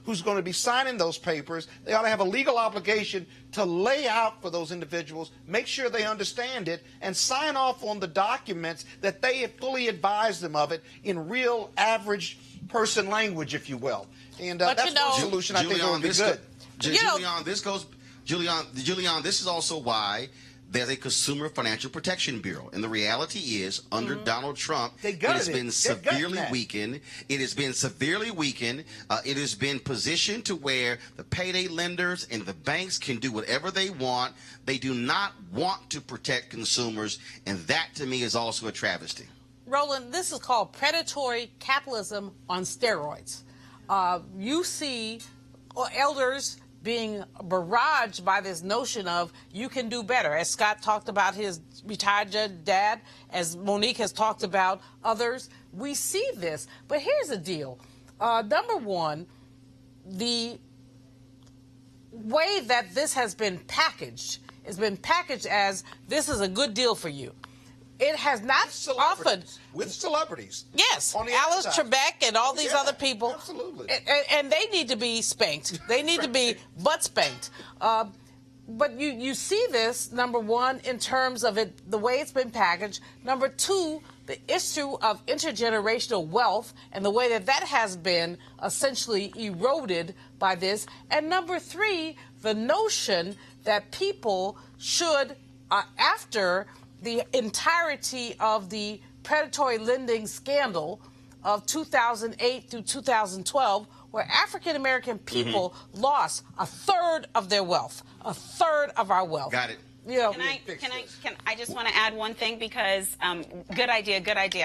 who's going to be signing those papers, they ought to have a legal obligation to lay out for those individuals, make sure they understand it, and sign off on the documents that they have fully advised them of it in real average person language, if you will. And that's one solution I think would be good. Julian, this is also why there's a Consumer Financial Protection Bureau. And the reality is, under Donald Trump, it has been severely weakened. It has been severely weakened. It has been positioned to where the payday lenders and the banks can do whatever they want. They do not want to protect consumers. And that, to me, is also a travesty. Roland, this is called predatory capitalism on steroids. You see elders being barraged by this notion of you can do better. As Scott talked about his retired judge dad, as Monique has talked about others, we see this. But here's the deal. Number one, the way that this has been packaged as this is a good deal for you. It has not often with celebrities. Yes, Alice Trebek and all these other people. Absolutely. And they need to be spanked. They need to be butt spanked. But you see this, number one, in terms of it, the way it's been packaged. Number two, the issue of intergenerational wealth and the way that has been essentially eroded by this. And number three, the notion that people should, after the entirety of the predatory lending scandal of 2008 through 2012, where African-American people lost a third of their wealth, a third of our wealth. Got it. You know, I just want to add one thing because good idea.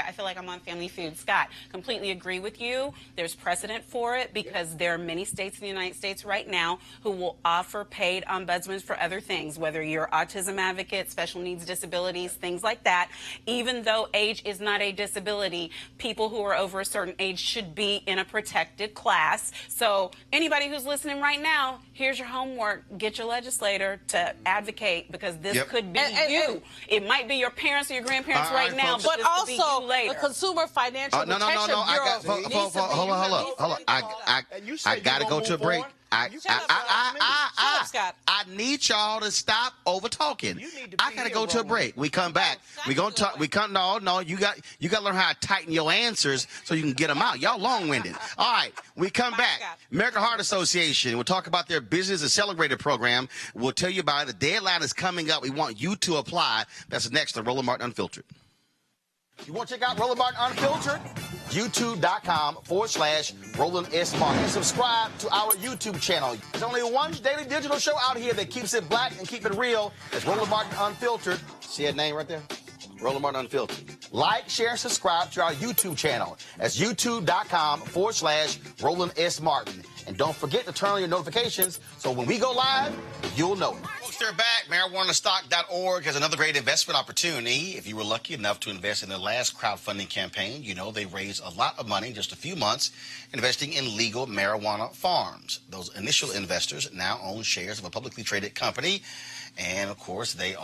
I feel like I'm on Family Feud. Scott, completely agree with you. There's precedent for it because there are many states in the United States right now who will offer paid ombudsmen for other things, whether you're autism advocate, special needs disabilities, things like that. Even though age is not a disability, people who are over a certain age should be in a protected class. So anybody who's listening right now, here's your homework. Get your legislator to advocate because this could be you. It might be your parents or your grandparents right now, but also the Consumer Financial Protection Bureau. Hold on. I got to go to a break. I need y'all to stop over talking. I gotta go to a break. We come back. We gonna talk. No. You got to learn how to tighten your answers so you can get them out. Y'all long-winded. All right. We come back. American Heart Association. We'll talk about their Business Accelerator program. We'll tell you about it. The deadline is coming up. We want you to apply. That's next on Roland Martin Unfiltered. You want to check out Roland Martin Unfiltered? YouTube.com/Roland S. Martin. And subscribe to our YouTube channel. There's only one daily digital show out here that keeps it black and keep it real. It's Roland Martin Unfiltered. See that name right there? Roland Martin Unfiltered. Like, share, and subscribe to our YouTube channel. That's YouTube.com/Roland S. Martin. And don't forget to turn on your notifications so when we go live, you'll know it. Folks, they're back. MarijuanaStock.org has another great investment opportunity. If you were lucky enough to invest in their last crowdfunding campaign, you know they raised a lot of money in just a few months investing in legal marijuana farms. Those initial investors now own shares of a publicly traded company. And, of course, they're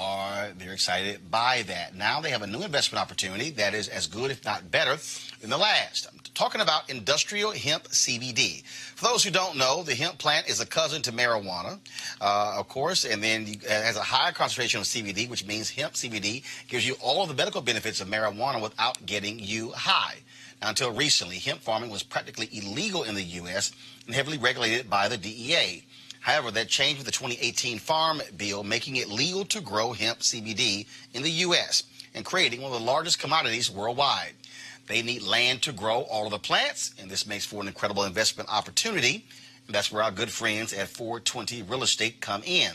excited by that. Now they have a new investment opportunity that is as good, if not better, than the last. I'm talking about industrial hemp CBD. For those who don't know, the hemp plant is a cousin to marijuana, of course, and then it has a higher concentration of CBD, which means hemp CBD gives you all of the medical benefits of marijuana without getting you high. Now, until recently, hemp farming was practically illegal in the U.S. and heavily regulated by the DEA. However, that changed with the 2018 Farm Bill, making it legal to grow hemp CBD in the U.S. and creating one of the largest commodities worldwide. They need land to grow all of the plants, and this makes for an incredible investment opportunity. And that's where our good friends at 420 Real Estate come in.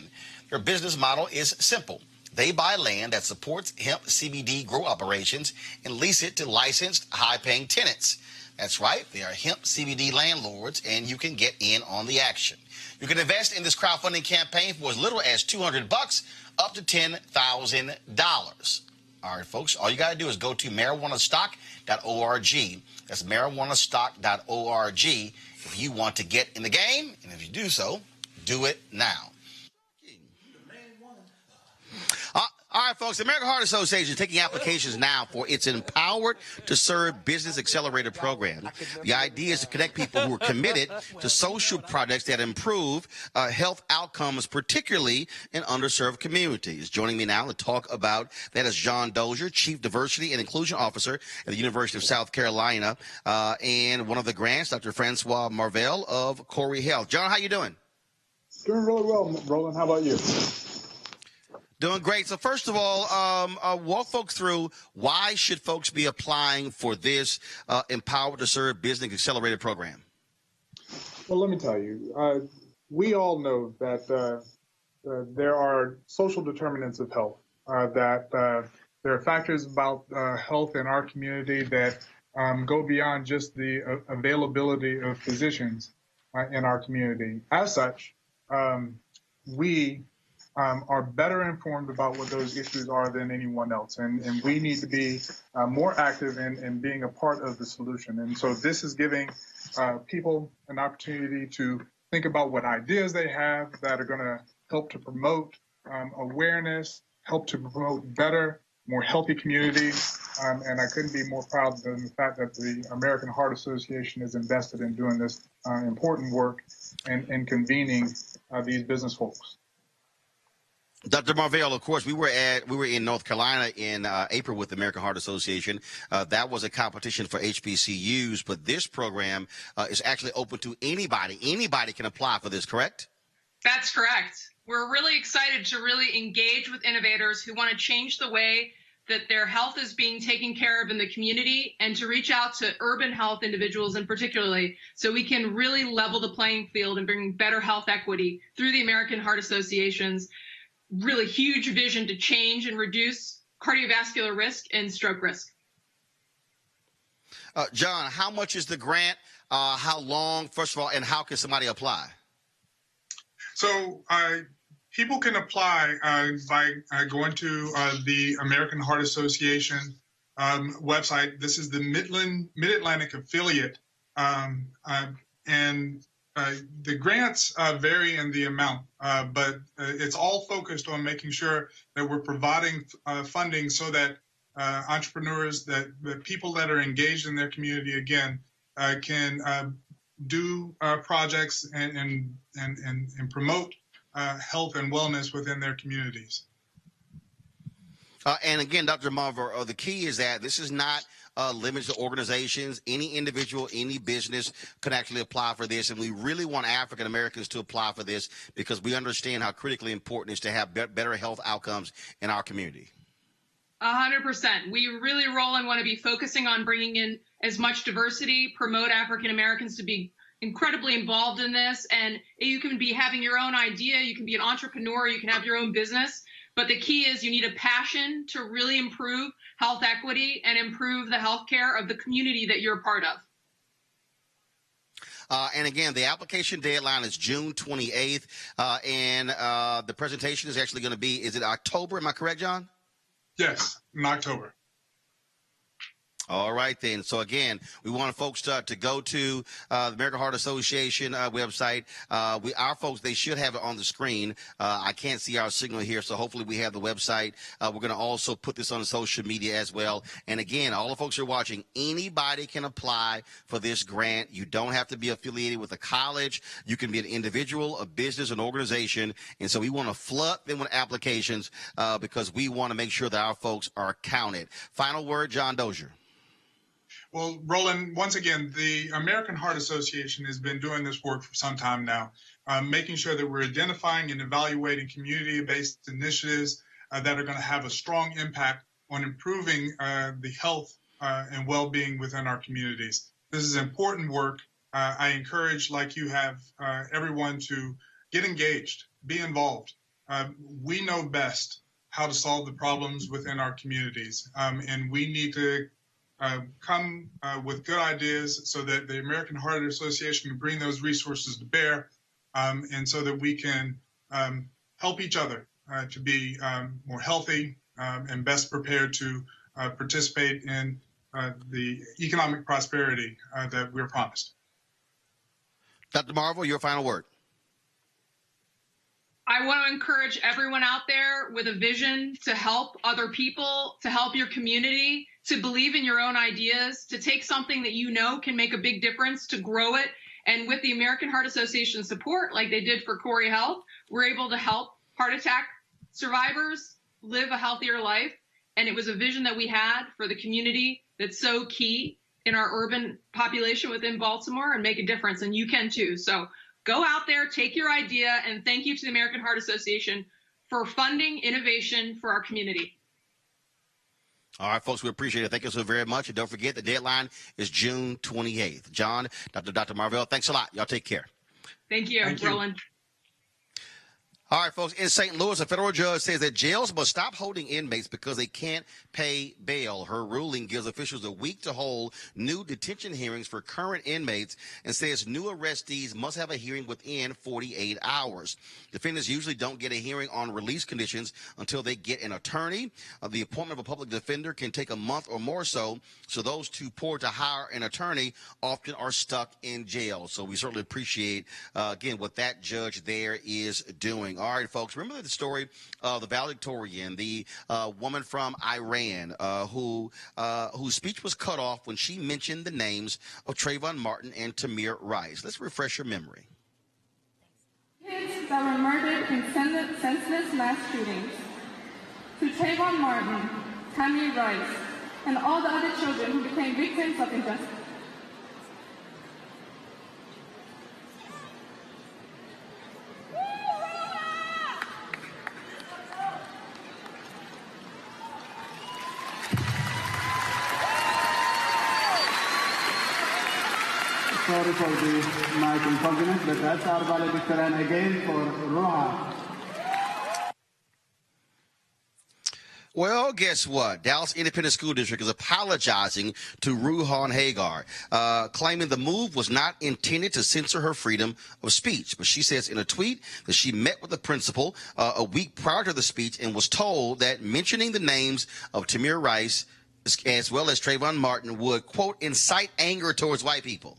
Their business model is simple. They buy land that supports hemp CBD grow operations and lease it to licensed, high-paying tenants. That's right, they are hemp CBD landlords, and you can get in on the action. You can invest in this crowdfunding campaign for as little as $200 up to $10,000. All right, folks, all you got to do is go to marijuanastock.org. That's marijuanastock.org if you want to get in the game, and if you do so, do it now. All right, folks, the American Heart Association is taking applications now for its Empowered to Serve Business Accelerator program. The idea is to connect people who are committed to social projects that improve health outcomes, particularly in underserved communities. Joining me now to talk about that is John Dozier, Chief Diversity and Inclusion Officer at the University of South Carolina, and one of the grants, Dr. Francois Marvell of Corey Health. John, how you doing? Doing really well, Roland. How about you? Doing great. So first of all, walk folks through why should folks be applying for this Empowered to Serve Business Accelerator program? Well, let me tell you, we all know that there are social determinants of health, that there are factors about health in our community that go beyond just the availability of physicians in our community. As such, we are better informed about what those issues are than anyone else. And we need to be more active in being a part of the solution. And so this is giving people an opportunity to think about what ideas they have that are going to help to promote awareness, help to promote better, more healthy communities. And I couldn't be more proud than the fact that the American Heart Association is invested in doing this important work and convening these business folks. Dr. Marvell, of course, we were in North Carolina in April with the American Heart Association. That was a competition for HBCUs, but this program is actually open to anybody. Anybody can apply for this, correct? That's correct. We're really excited to really engage with innovators who want to change the way that their health is being taken care of in the community and to reach out to urban health individuals in particularly so we can really level the playing field and bring better health equity through the American Heart Association's really huge vision to change and reduce cardiovascular risk and stroke risk. John, how much is the grant? How long, first of all, and how can somebody apply? So people can apply by going to the American Heart Association website. This is the Mid-Atlantic affiliate. And the grants vary in the amount, but it's all focused on making sure that we're providing funding so that entrepreneurs, that people that are engaged in their community, again, can do projects and promote health and wellness within their communities. And again, Dr. Marver, the key is that this is not limited to organizations. Any individual, any business can actually apply for this. And we really want African Americans to apply for this because we understand how critically important it is to have better health outcomes in our community. 100%. We really, Roland, want to be focusing on bringing in as much diversity, promote African Americans to be incredibly involved in this. And you can be having your own idea. You can be an entrepreneur. You can have your own business. But the key is you need a passion to really improve health equity and improve the health care of the community that you're a part of. And again, the application deadline is June 28th. And the presentation is actually going to be, is it October? Am I correct, John? Yes, in October. All right, then. So, again, we want folks to go to the American Heart Association website. Our folks, they should have it on the screen. I can't see our signal here, so hopefully we have the website. We're going to also put this on social media as well. And, again, all the folks who are watching, anybody can apply for this grant. You don't have to be affiliated with a college. You can be an individual, a business, an organization. And so we want to flood them with applications because we want to make sure that our folks are counted. Final word, John Dozier. Well, Roland, once again, the American Heart Association has been doing this work for some time now, making sure that we're identifying and evaluating community-based initiatives that are going to have a strong impact on improving the health and well-being within our communities. This is important work. I encourage, like you have, everyone to get engaged, be involved. We know best how to solve the problems within our communities, and we need to come with good ideas so that the American Heart Association can bring those resources to bear, and so that we can help each other to be more healthy and best prepared to participate in the economic prosperity that we're promised. Dr. Marvel, your final word. I want to encourage everyone out there with a vision to help other people, to help your community, to believe in your own ideas, to take something that you know can make a big difference, to grow it. And with the American Heart Association support, like they did for Corey Health, we're able to help heart attack survivors live a healthier life. And it was a vision that we had for the community that's so key in our urban population within Baltimore and make a difference. And you can too. So go out there, take your idea, and thank you to the American Heart Association for funding innovation for our community. All right, folks, we appreciate it. Thank you so very much. And don't forget, the deadline is June 28th. John, Dr. Marvell, thanks a lot. Y'all take care. Thank you, Roland. All right, folks, in St. Louis, a federal judge says that jails must stop holding inmates because they can't pay bail. Her ruling gives officials a week to hold new detention hearings for current inmates and says new arrestees must have a hearing within 48 hours. Defendants usually don't get a hearing on release conditions until they get an attorney. The appointment of a public defender can take a month or more so those too poor to hire an attorney often are stuck in jail. So we certainly appreciate, again, what that judge there is doing. All right, folks, remember the story of the Valedictorian, the woman from Iran whose speech was cut off when she mentioned the names of Trayvon Martin and Tamir Rice. Let's refresh your memory. Kids that were murdered in senseless mass shootings. To Trayvon Martin, Tamir Rice, and all the other children who became victims of injustice. Sorry for my inconvenience, but that's our valedictorian again for Rohan. Well, guess what? Dallas Independent School District is apologizing to Ruhan Hagar, claiming the move was not intended to censor her freedom of speech. But she says in a tweet that she met with the principal a week prior to the speech and was told that mentioning the names of Tamir Rice as well as Trayvon Martin would, quote, incite anger towards white people.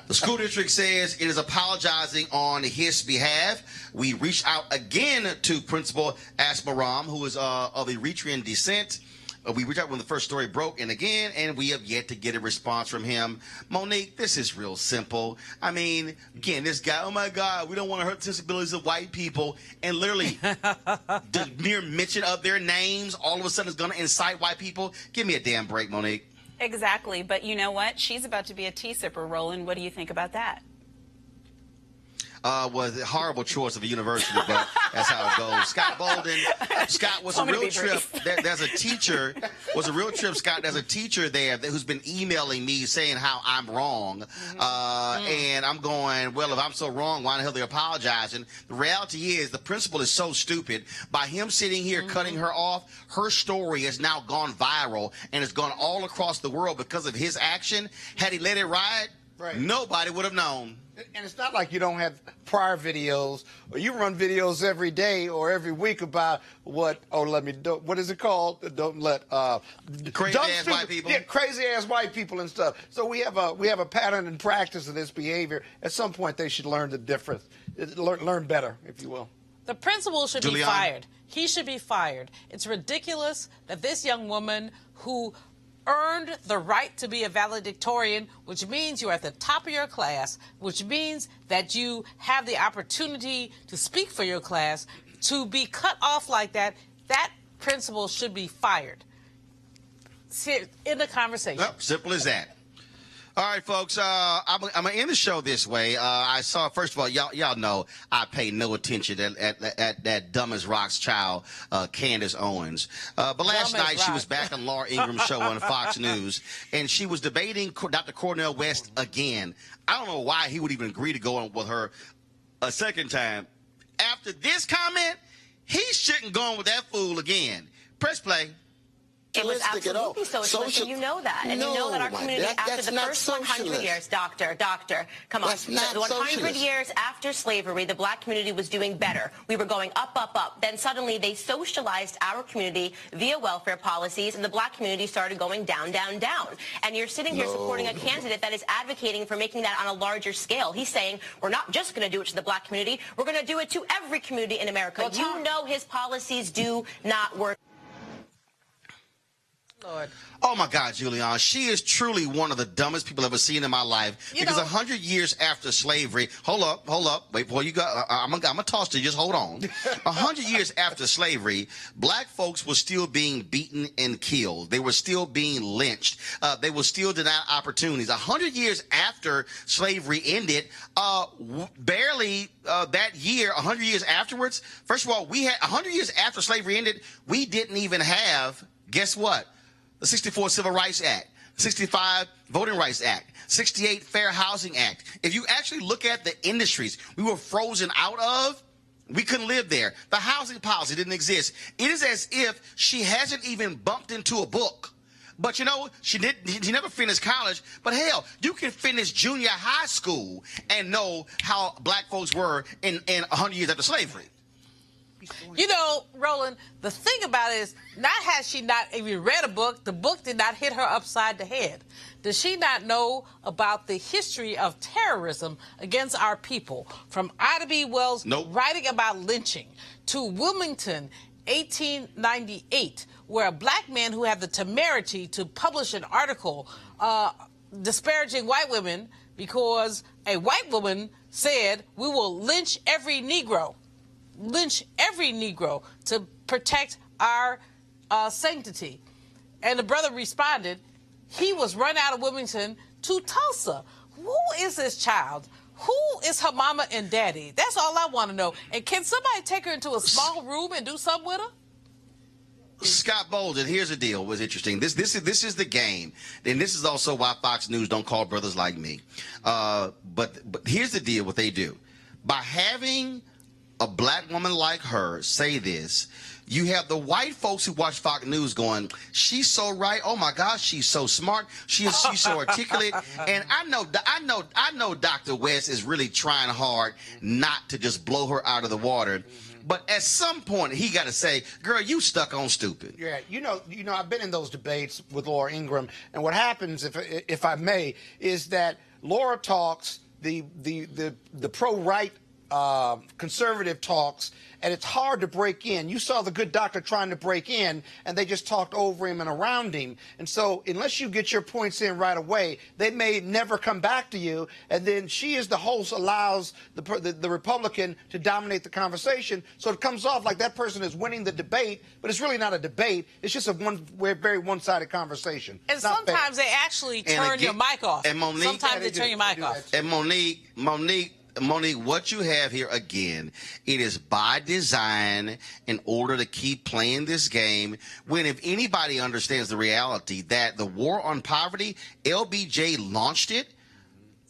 The school district says it is apologizing on his behalf. We reached out again to Principal Asmaram, who is of Eritrean descent. We reached out when the first story broke, and we have yet to get a response from him. Monique, this is real simple. I mean, again, this guy, oh my God, we don't want to hurt the sensibilities of white people. And literally, the mere mention of their names all of a sudden is going to incite white people. Give me a damn break, Monique. Exactly. But you know what? She's about to be a tea sipper, Roland. What do you think about that? Was a horrible choice of a university, but that's how it goes. Scott Bolden, Scott was a real trip. There's a teacher, was a real trip, Scott. There's a teacher there who's been emailing me saying how I'm wrong. And I'm going, well, if I'm so wrong, why the hell are they apologizing? The reality is the principal is so stupid. By him sitting here cutting her off, her story has now gone viral and has gone all across the world because of his action. Had he let it ride, nobody would have known. And it's not like you don't have prior videos, or you run videos every day or every week about what is it called? Don't let crazy ass white people. Yeah, crazy ass white people and stuff. So we have a pattern and practice of this behavior. At some point, they should learn the difference, learn better, if you will. The principal should be fired. He should be fired. It's ridiculous that this young woman who earned the right to be a valedictorian, which means you're at the top of your class, which means that you have the opportunity to speak for your class, to be cut off like that, that principal should be fired. in the conversation. Yep, simple as that. All right, folks. I'm gonna end the show this way. I saw, first of all, y'all know I pay no attention at that dumb as rocks child, Candace Owens. But last night she was back on Laura Ingram's show on Fox News, and she was debating Dr. Cornel West again. I don't know why he would even agree to go on with her a second time. After this comment, he shouldn't go on with that fool again. Press play. It was absolutely socialist, and you know that. And you know that our community, after the first 100 years, doctor, come on. The 100 years after slavery, the black community was doing better. We were going up, up, up. Then suddenly they socialized our community via welfare policies, and the black community started going down, down, down. And you're sitting here supporting a candidate that is advocating for making that on a larger scale. He's saying, we're not just going to do it to the black community, we're going to do it to every community in America. Well, you know his policies do not work. Lord. Oh, my God, Julian. She is truly one of the dumbest people I've ever seen in my life. Because 100 years after slavery, hold up. Wait, before you go, I'm going to toss to you. Just hold on. 100 years after slavery, black folks were still being beaten and killed. They were still being lynched. They were still denied opportunities. 100 years after slavery ended, barely that year, 100 years afterwards, first of all, we had 100 years after slavery ended, we didn't even have, guess what? The 64 Civil Rights Act, 65 Voting Rights Act, 68 Fair Housing Act. If you actually look at the industries we were frozen out of, we couldn't live there. The housing policy didn't exist. It is as if she hasn't even bumped into a book. But, you know, she never finished college. But, hell, you can finish junior high school and know how black folks were in 100 years after slavery. You know, Roland, the thing about it is, not has she not even read a book, the book did not hit her upside the head. Does she not know about the history of terrorism against our people? From Ida B. Wells writing about lynching to Wilmington, 1898, where a black man who had the temerity to publish an article disparaging white women because a white woman said, we will lynch every Negro. Lynch every Negro to protect our sanctity. And the brother responded, he was run out of Wilmington to Tulsa. Who is this child? Who is her mama and daddy? That's all I want to know. And can somebody take her into a small room and do something with her? Scott Bolden, here's the deal. What's interesting? This is the game, and this is also why Fox News don't call brothers like me. But here's the deal. What they do by having a black woman like her say this, you have the white folks who watch Fox News going, she's so right. Oh my gosh, she's so smart. She's so articulate. And I know Dr. West is really trying hard not to just blow her out of the water. But at some point, he got to say, girl, you stuck on stupid. Yeah, you know, I've been in those debates with Laura Ingram, and what happens, if I may, is that Laura talks the pro-right conservative talks, and it's hard to break in. You saw the good doctor trying to break in, and they just talked over him and around him. And so unless you get your points in right away, they may never come back to you. And then she, as the host, allows the Republican to dominate the conversation. So it comes off like that person is winning the debate, but it's really not a debate. It's just a very one-sided conversation. And sometimes they actually turn your mic off. And Monique, sometimes they turn your mic off. And Monique, what you have here, again, it is by design in order to keep playing this game. When if anybody understands the reality that the war on poverty, LBJ launched it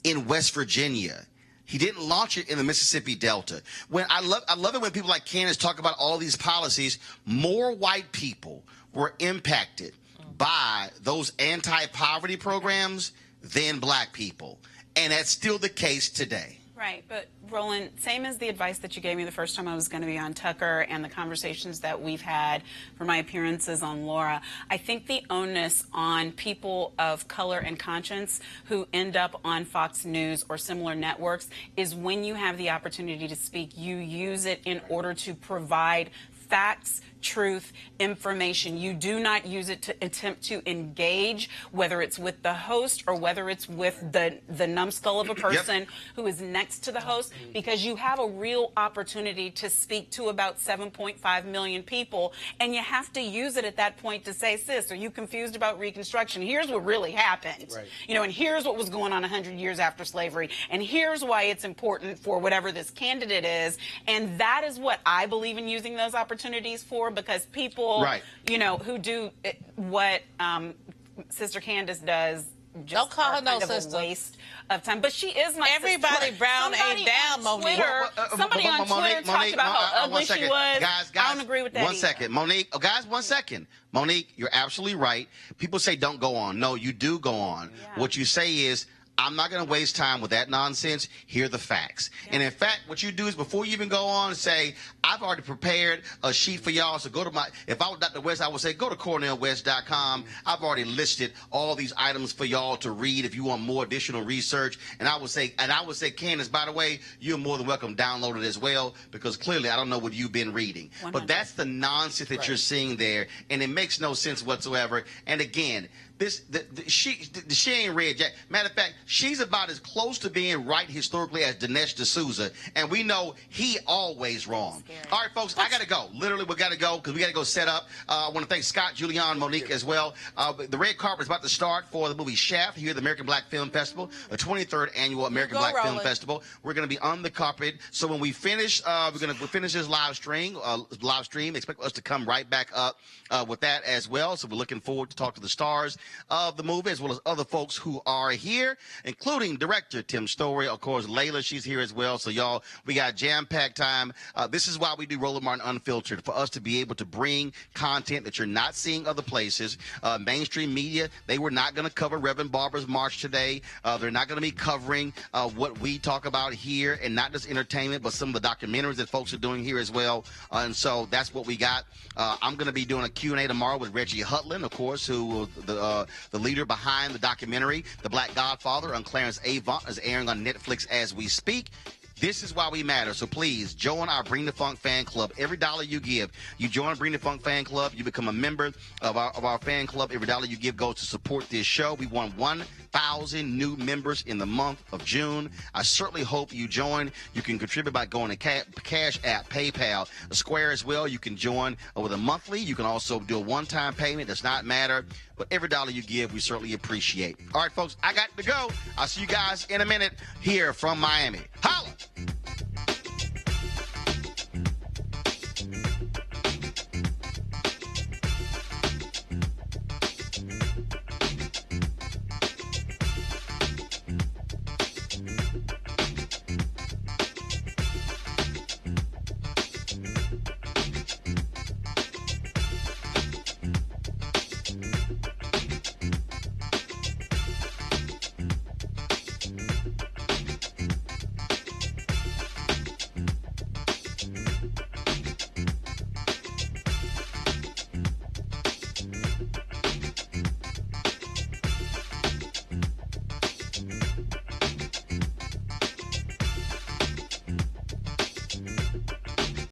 in West Virginia. He didn't launch it in the Mississippi Delta. I love it when people like Candace talk about all these policies. More white people were impacted by those anti-poverty programs than black people. And that's still the case today. Right, but Roland, same as the advice that you gave me the first time I was going to be on Tucker and the conversations that we've had for my appearances on Laura, I think the onus on people of color and conscience who end up on Fox News or similar networks is when you have the opportunity to speak, you use it in order to provide facts, truth, information. You do not use it to attempt to engage, whether it's with the host or whether it's with the numbskull of a person who is next to the host, because you have a real opportunity to speak to about 7.5 million people, and you have to use it at that point to say, sis, are you confused about Reconstruction? Here's what really happened. Right. You know, and here's what was going on 100 years after slavery, and here's why it's important for whatever this candidate is. And that is what I believe in using those opportunities for, because people, you know, who do what Sister Candace does, just don't call her no sister. A waste of time. But she is my Everybody sister. brown ain't down, Monique. Somebody on Twitter talked about how ugly she was. Guys, I don't agree with that. 1 second. Monique, guys, 1 second. Monique, you're absolutely right. People say don't go on. No, you do go on. Yeah. What you say is, I'm not going to waste time with that nonsense. Here are the facts. Yeah. And in fact, what you do is before you even go on and say, I've already prepared a sheet for y'all. So go to if I was Dr. West, I would say go to CornellWest.com. I've already listed all these items for y'all to read if you want more additional research. And I would say, Candace, by the way, you're more than welcome to download it as well, because clearly I don't know what you've been reading. 100. But that's the nonsense that you're seeing there. And it makes no sense whatsoever. And again, she ain't read Jack. Matter of fact, she's about as close to being right historically as Dinesh D'Souza, and we know he always wrong. All right, folks, I got to go. Literally, we got to go because we got to go set up. I want to thank Scott, Julian, Monique as well. The red carpet is about to start for the movie Shaft here at the American Black Film Festival, the 23rd annual American Black Film Festival. We're going to be on the carpet. So when we finish, we're going to finish this live stream. Expect us to come right back up with that as well. So we're looking forward to talk to the stars of the movie, as well as other folks who are here, including director Tim Story, of course, Layla, she's here as well. So y'all, we got jam-packed time. This is why we do Roland Martin Unfiltered, for us to be able to bring content that you're not seeing other places. Mainstream media, they were not going to cover Rev Barber's march today. They're not going to be covering what we talk about here, and not just entertainment, but some of the documentaries that folks are doing here as well. And so that's what we got. I'm going to be doing a Q&A tomorrow with Reggie Hutland, of course, who the leader behind the documentary, The Black Godfather, on Clarence Avant, is airing on Netflix as we speak. This is why we matter. So please join our Bring the Funk fan club. Every dollar you give, you join Bring the Funk fan club. You become a member of our fan club. Every dollar you give goes to support this show. We want 1,000 new members in the month of June. I certainly hope you join. You can contribute by going to Cash App, PayPal, Square as well. You can join with a monthly. You can also do a one-time payment. Does not matter. But every dollar you give, we certainly appreciate. All right, folks, I got to go. I'll see you guys in a minute here from Miami.